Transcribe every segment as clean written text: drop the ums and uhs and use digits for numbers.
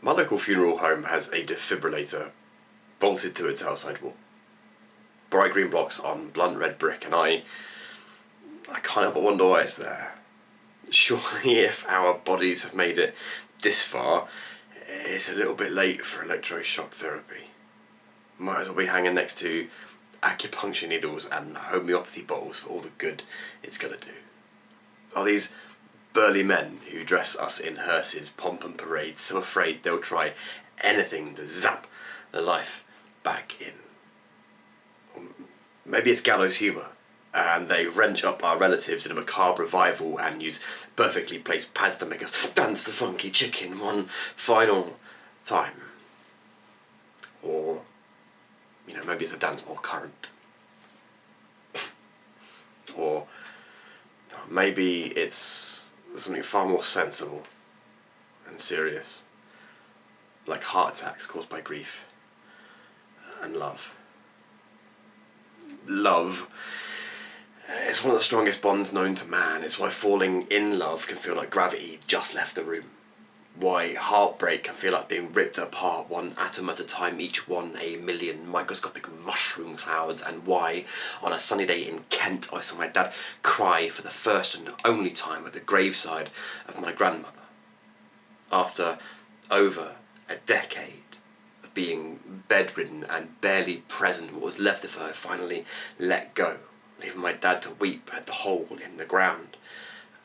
My local funeral home has a defibrillator bolted to its outside wall. Bright green blocks on blunt red brick, and I can't help but wonder why it's there. Surely if our bodies have made it this far, it's a little bit late for electroshock therapy. Might as well be hanging next to acupuncture needles and homeopathy bottles for all the good it's gonna do. Are these burly men who dress us in hearses, pomp and parade, so afraid they'll try anything to zap the life back in? Or maybe it's gallows humour, and they wrench up our relatives in a macabre revival and use perfectly placed pads to make us dance the funky chicken one final time. Or, maybe it's a dance more current. Or maybe it's something far more sensible and serious, like heart attacks caused by grief and love. Love is one of the strongest bonds known to man. It's why falling in love can feel like gravity just left the room. Why heartbreak can feel like being ripped apart one atom at a time, each one a million microscopic mushroom clouds, and why, on a sunny day in Kent, I saw my dad cry for the first and only time at the graveside of my grandmother. After over a decade of being bedridden and barely present, what was left of her finally let go, leaving my dad to weep at the hole in the ground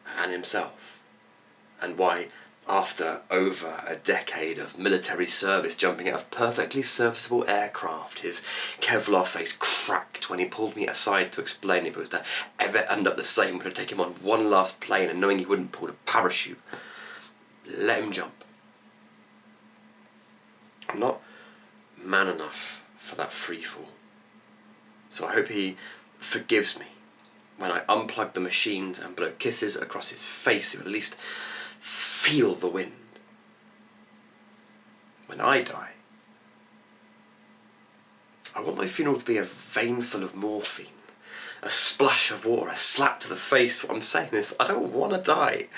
and himself. And why, after over a decade of military service, jumping out of perfectly serviceable aircraft, his Kevlar face cracked when he pulled me aside to explain if it was to ever end up the same, would take him on one last plane, and knowing he wouldn't pull a parachute, let him jump. I'm not man enough for that free fall, so I hope he forgives me when I unplug the machines and blow kisses across his face, or at least feel the wind. When I die, I want my funeral to be a vein full of morphine, a splash of water, a slap to the face. What I'm saying is, I don't want to die,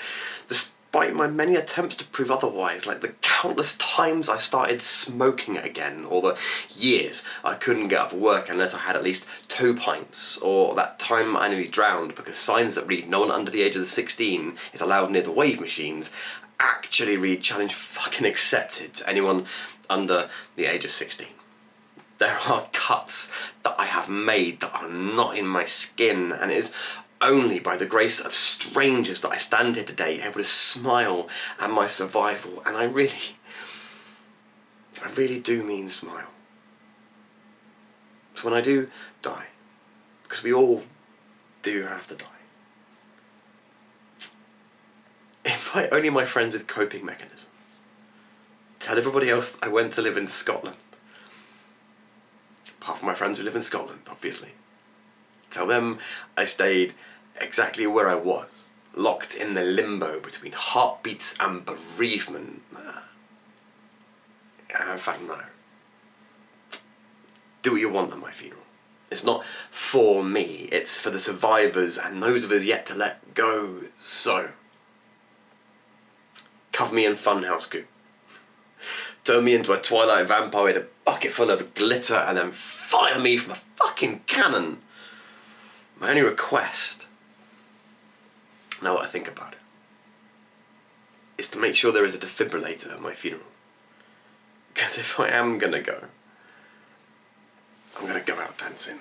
despite my many attempts to prove otherwise, like the countless times I started smoking again, or the years I couldn't get off work unless I had at least 2 pints, or that time I nearly drowned because signs that read "no one under the age of 16 is allowed near the wave machines" actually read "challenge fucking accepted" to anyone under the age of 16. There are cuts that I have made that are not in my skin, and it is only by the grace of strangers that I stand here today able to smile at my survival, and I really do mean smile. So when I do die, because we all do have to die, invite only my friends with coping mechanisms. Tell everybody else that I went to live in Scotland. Apart from my friends who live in Scotland, obviously. Tell them I stayed exactly where I was, locked in the limbo between heartbeats and bereavement. In fact, no. Do what you want at my funeral. It's not for me, it's for the survivors and those of us yet to let go. So, cover me in funhouse goo. Turn me into a Twilight vampire with a bucket full of glitter and then fire me from a fucking cannon. My only request, now that I think about it, is to make sure there is a defibrillator at my funeral. Because if I am gonna go, I'm gonna go out dancing.